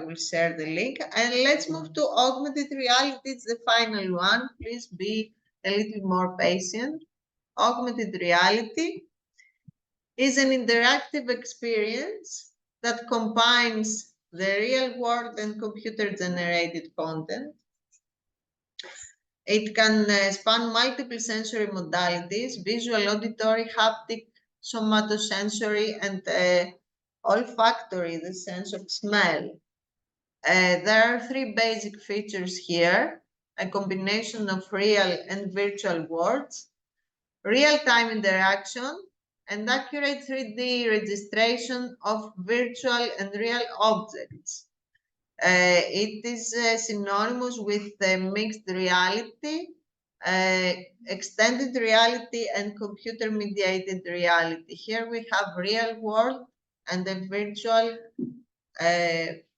will share the link. And let's move to augmented reality. It's the final one. Please be a little more patient. Augmented reality is an interactive experience that combines the real world and computer-generated content. It can span multiple sensory modalities: visual, auditory, haptic, somatosensory, and olfactory, the sense of smell. There are three basic features here: a combination of real and virtual worlds, real-time interaction, and accurate 3D registration of virtual and real objects. It is synonymous with mixed reality, extended reality, and computer-mediated reality. Here we have real world and a virtual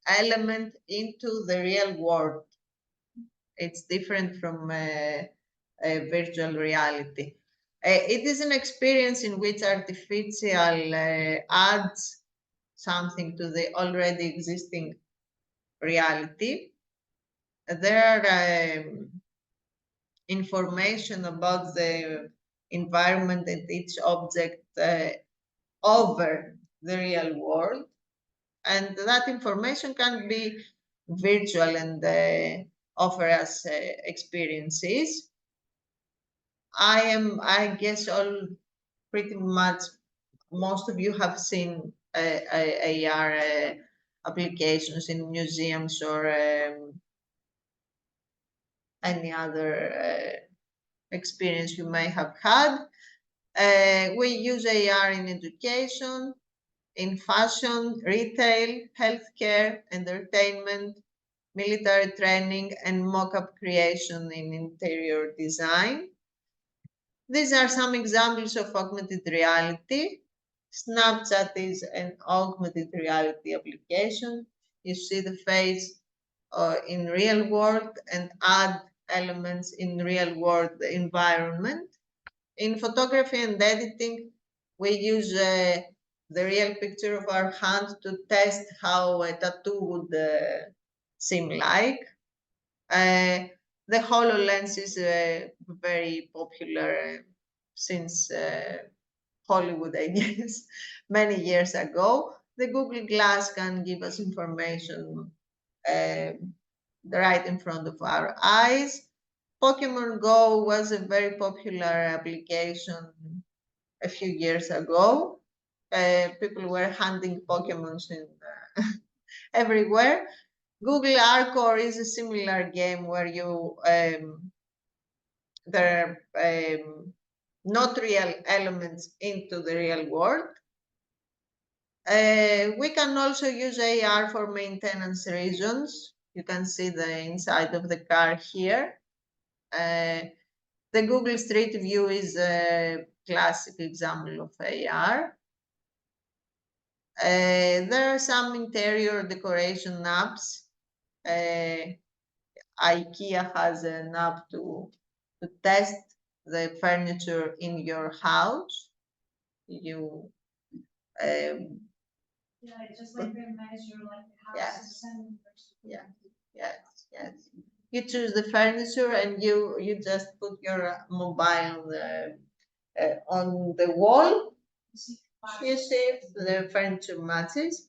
element into the real world. It's different from virtual reality. It is an experience in which artificial adds something to the already existing reality. There are information about the environment and each object over the real world, and that information can be virtual and offer us experiences. I guess all pretty much most of you have seen AR applications in museums or any other experience you may have had. We use AR in education, in fashion, retail, healthcare, entertainment, military training, and mock-up creation in interior design. These are some examples of augmented reality. Snapchat is an augmented reality application. You see the face in real world and add elements in real world environment. In photography and editing, we use the real picture of our hand to test how a tattoo would seem like. The HoloLens is very popular since Hollywood, I guess, many years ago. The Google Glass can give us information right in front of our eyes. Pokemon Go was a very popular application a few years ago. People were hunting Pokemons in, everywhere. Google Arcor is a similar game where you there are not real elements into the real world. We can also use AR for maintenance reasons. You can see the inside of the car here. The Google Street View is a classic example of AR. There are some interior decoration apps. IKEA has an app to test the furniture in your house. You just like they measure like the house. Yes. You choose the furniture and you just put your mobile on the wall. You see if the furniture matches.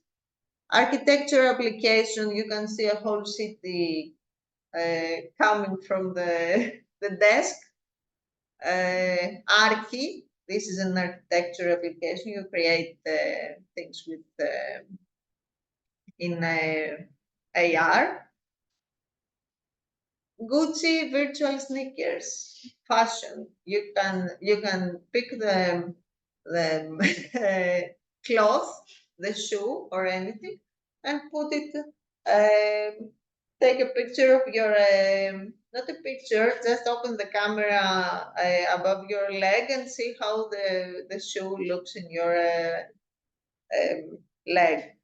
Architecture application, you can see a whole city coming from the desk. Archi, this is an architecture application. You create things with in AR. Gucci virtual sneakers, fashion. You can pick the cloth, the shoe, or anything, and put it. Take a picture of your not a picture, just open the camera above your leg and see how the shoe looks in your leg.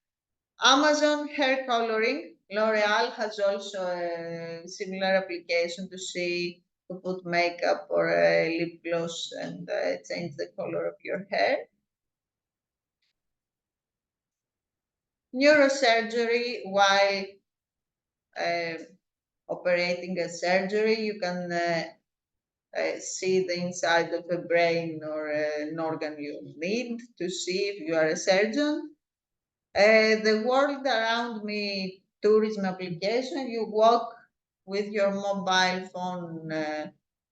Amazon hair coloring. L'Oreal has also a similar application to see to put makeup or a lip gloss and change the color of your hair. Neurosurgery, while operating a surgery, you can see the inside of a brain or an organ you need to see if you are a surgeon. The world around me tourism application, you walk with your mobile phone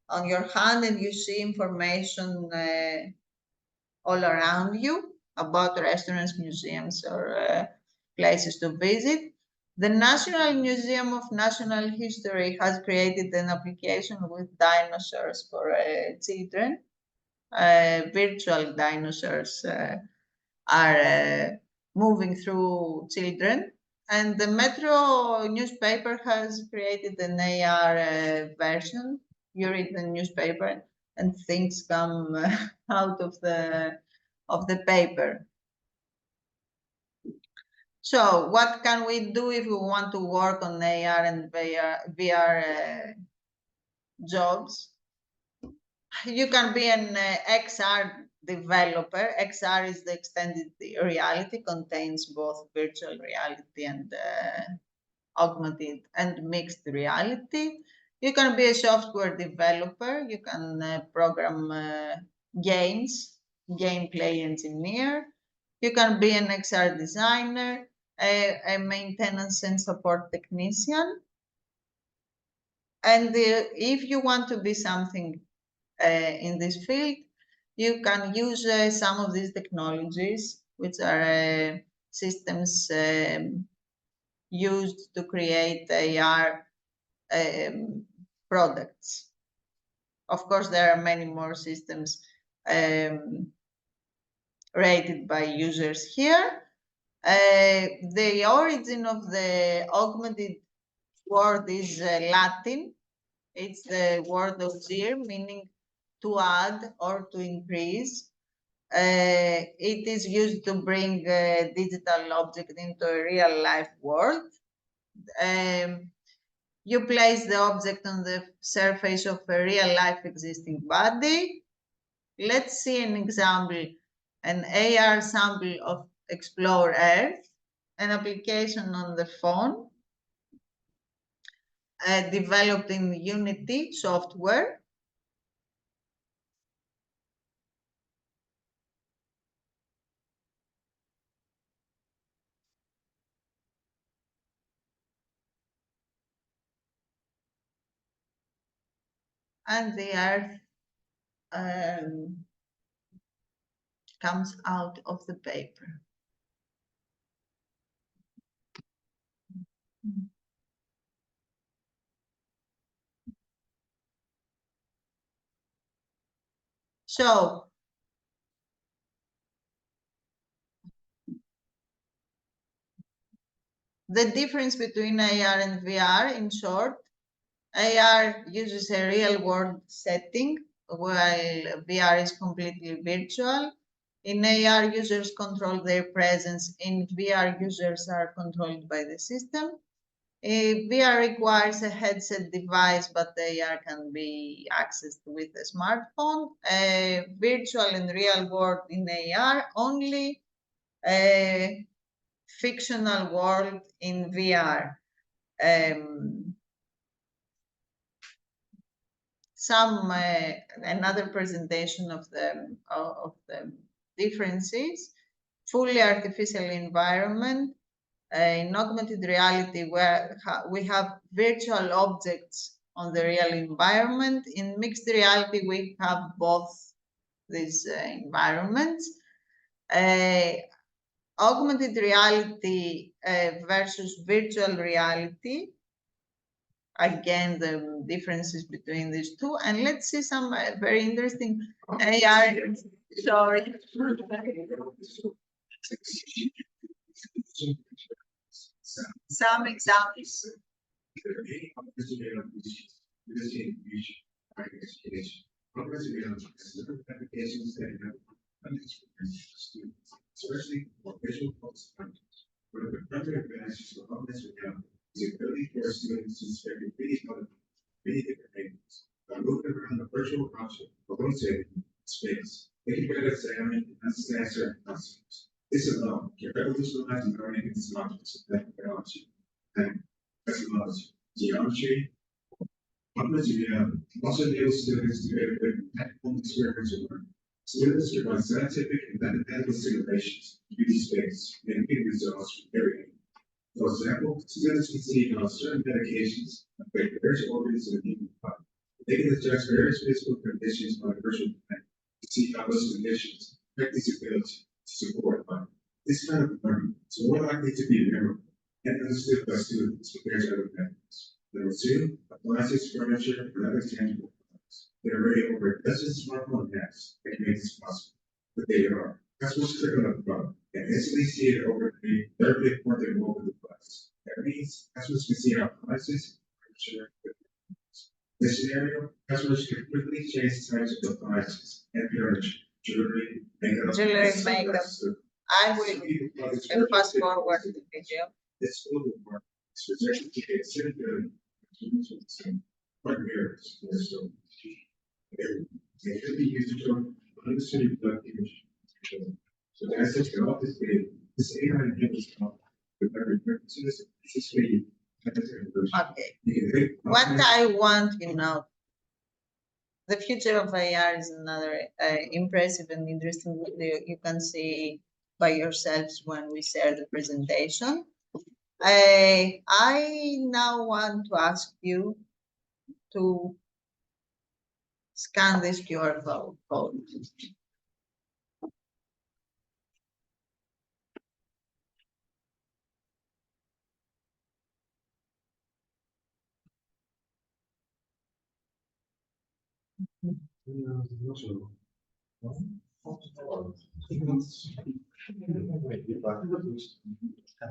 on your hand and you see information all around you about restaurants, museums, or places to visit. The National Museum of Natural History has created an application with dinosaurs for children. Virtual dinosaurs are moving through children. And the Metro newspaper has created an AR version. You read the newspaper and things come out of the paper. So what can we do if we want to work on AR and VR jobs? You can be an XR developer. XR is the extended reality, contains both virtual reality and augmented and mixed reality. You can be a software developer. You can program games, gameplay engineer. You can be an XR designer, a maintenance and support technician. And if you want to be something in this field, you can use some of these technologies, which are systems used to create AR products. Of course, there are many more systems rated by users here. The origin of the augmented word is Latin. It's the word augere, meaning to add or to increase. It is used to bring a digital object into a real life world. You place the object on the surface of a real life existing body. Let's see an example, an AR sample of Explore Earth, an application on the phone developed in Unity software. And the Earth comes out of the paper. So the difference between AR and VR, in short, AR uses a real-world setting, while VR is completely virtual. In AR, users control their presence. In VR, users are controlled by the system. VR requires a headset device, but AR can be accessed with a smartphone. Virtual and real world in AR, only a fictional world in VR. Another presentation of the differences. Fully artificial environment. In augmented reality, where we have virtual objects on the real environment. In mixed reality, we have both these environments. Augmented reality versus virtual reality. Again, the differences between these two. And let's see some very interesting AR. Sorry. Some examples. Especially for visual content. One of the primary advantages of augmented reality is the ability for students to experience many different angles. By moving around the virtual object for one second space, they can better examine and understand certain concepts. This alone can revolutionize the learning of these objects of technology. And as well as geometry. Also enables students to get a technical experience of learning. Students can run scientific and mathematical simulations, 3D space, and get results from everything. For example, students can see how certain medications affect various organs in the human body. They can adjust various physical conditions on a virtual plan to see how those conditions affect these ability to support life. This kind of learning is more likely to be memorable and understood by students compared to other methods. Number two, appliances, furniture, and other tangible products. There are already over a dozen smartphone apps that can make this possible, but they are. Customers click on a product and instantly see it over the third big point their mobile device. That means customers can see our appliances, furniture, and this scenario, customers can quickly change types of appliances and furniture, Makeup. I will fast forward the video. This will work. Specifically, it's good. Mirrors. So they could be used to understand the image. So that's just off this video. This AI enables with every purposes. This is really okay. What I want you know, the future of AR is another impressive and interesting video you can see by yourselves when we share the presentation. I now want to ask you to scan this QR code. Scan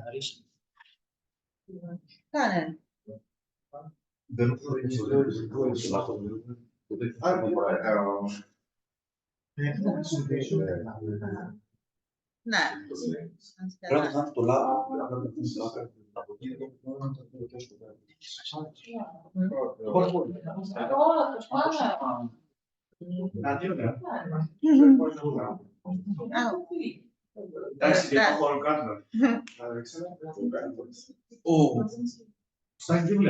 Però tanto là Dai, si deve colocar. Oh, stai giù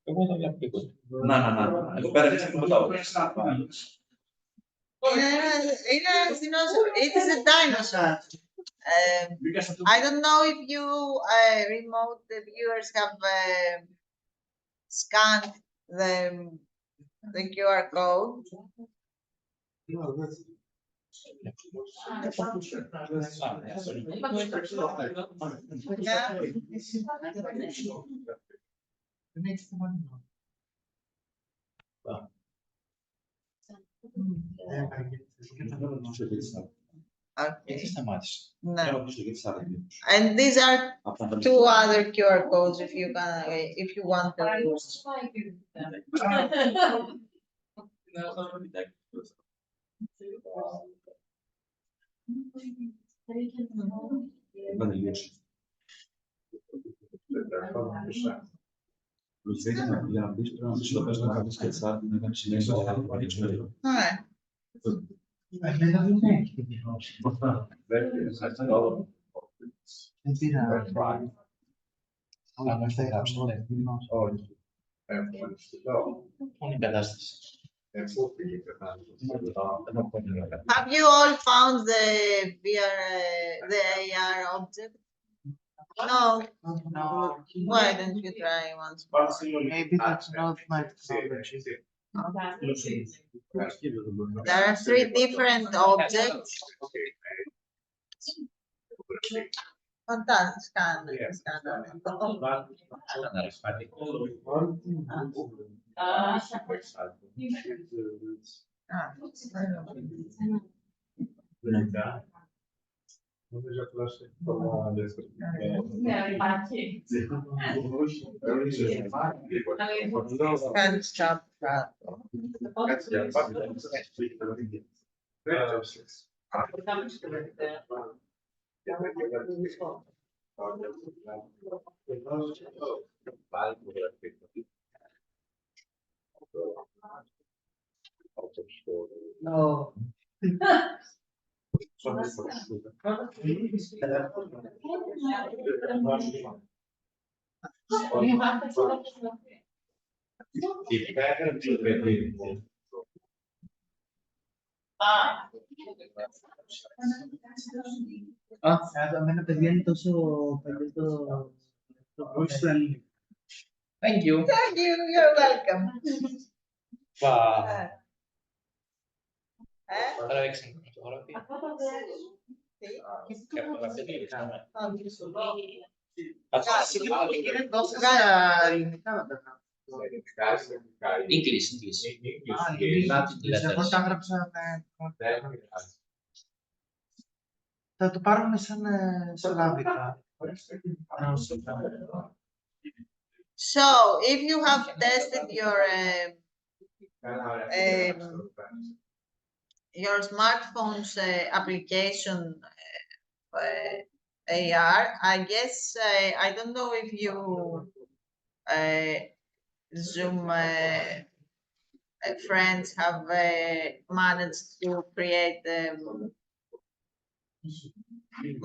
εγώ δεν βλέπω τίποτα. Να. Εδώ πέρα δεν τίποτα. It is a dinosaur. I don't know if you remote viewers have scanned the QR code. Okay. No. And these are two other QR codes if you want to. Lo sveglia ma via, non ce l'ho perso una scherzata, non ci ne so, Have you all found the AR object? No. Why don't you try once more? Maybe that's not my technology. There are three different objects. Scan. Can't stop that. No. Εμένα παιδιά είναι τόσο παλιό το Bruce. Thank you. Thank you, you're welcome. Wow. Ε, Τώρα έξι φωτογραφία. τι. Και φωτογραφία τι είχαμε. Είναι τόσο ελληνικά να περνάμε. English. Εγώ τα έγραψα με... Θα το πάρουμε σαν σλάβικα. So, if you have tested your smartphone's application AR, I guess I don't know if you Zoom friends have managed to create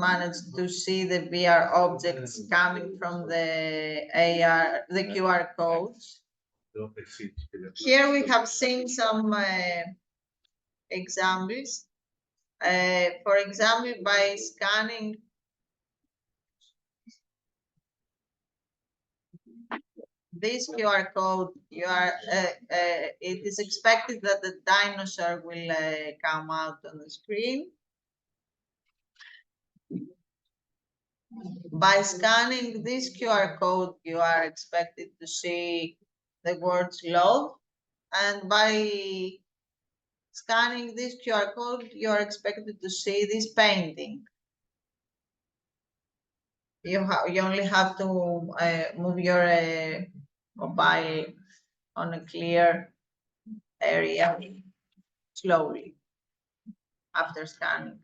managed to see the VR objects coming from the AR, the QR codes. Here we have seen some examples. For example, by scanning this QR code, it is expected that the dinosaur will come out on the screen. By scanning this QR code, you are expected to see the words love, and by scanning this QR code, you are expected to see this painting. You only have to move your mobile on a clear area slowly after scanning.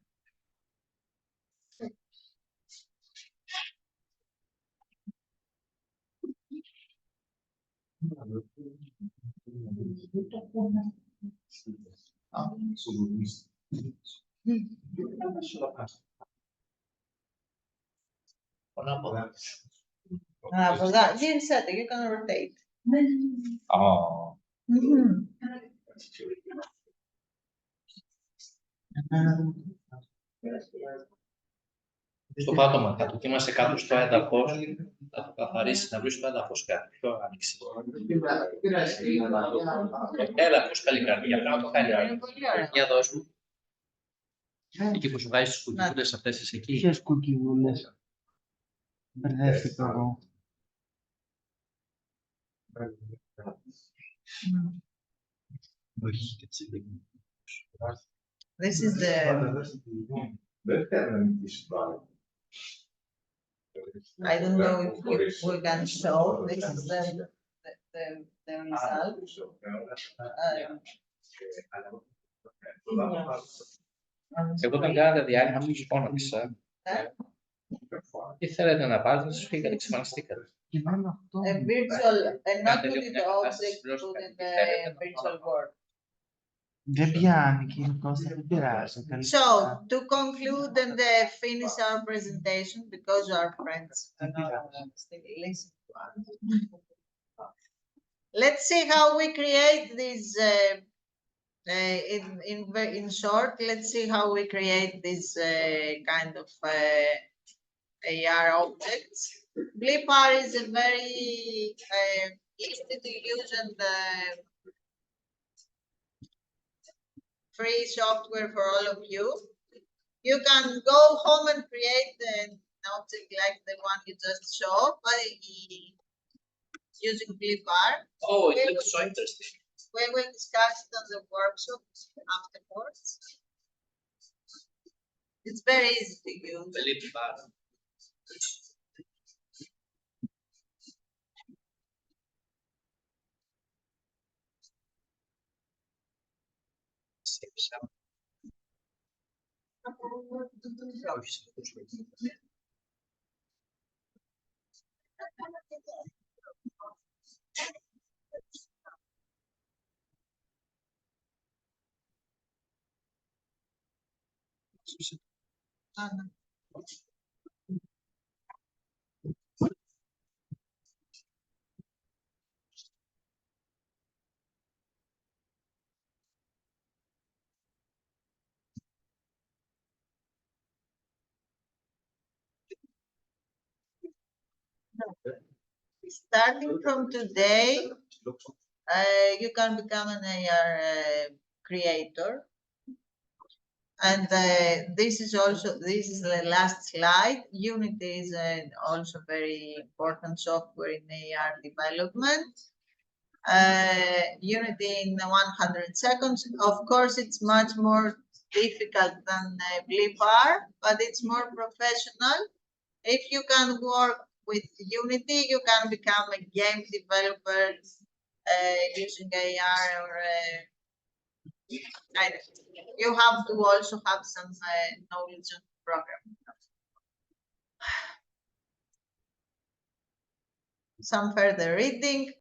For that, you said that you can rotate. Oh. Στο πάτωμα κάτω και είμαστε κάτω στο έδαφος, θα το καθαρίσεις να βρεις στο έδαφος κάτι πιο άνοιξη. Έλα, πώς καλή καρδιά, πρέπει να το κάνει. Για δώσ' μου. Εκεί που σου βγάζεις τις κουκκιβούλες αυτές είσαι εκεί. Ποιες κουκκιβούλες. Μπερδεύτηκα εγώ. This is the I don't know if we can show. This is the result. Εγώ όταν κάνατε διάλειμμα μου τους φώναξα. Τι θέλετε να πάρετε, σας φύγατε, εξαφανιστήκατε. A virtual, and not put in the object, put in the virtual world. Δεν πιάνει, κύριε Κώστα, δεν πειράζει. So, to conclude and finish our presentation, because our friends are not still listening to us. Let's see how we create these, in short, let's see how we create this kind of AR objects. Blipar is a very easy to use and free software for all of you. You can go home and create an object like the one you just showed by using Blipar. Oh, it looks so interesting. We will discuss it on the workshop afterwards. It's very easy to use. Blipar. Starting from today, you can become an AR creator. And this is the last slide. Unity is also very important software in AR development. Unity in 100 seconds. Of course, it's much more difficult than BLIPR, but it's more professional. If you can work with Unity, you can become a game developer using AR or you have to also have some knowledge of programming. Some further reading.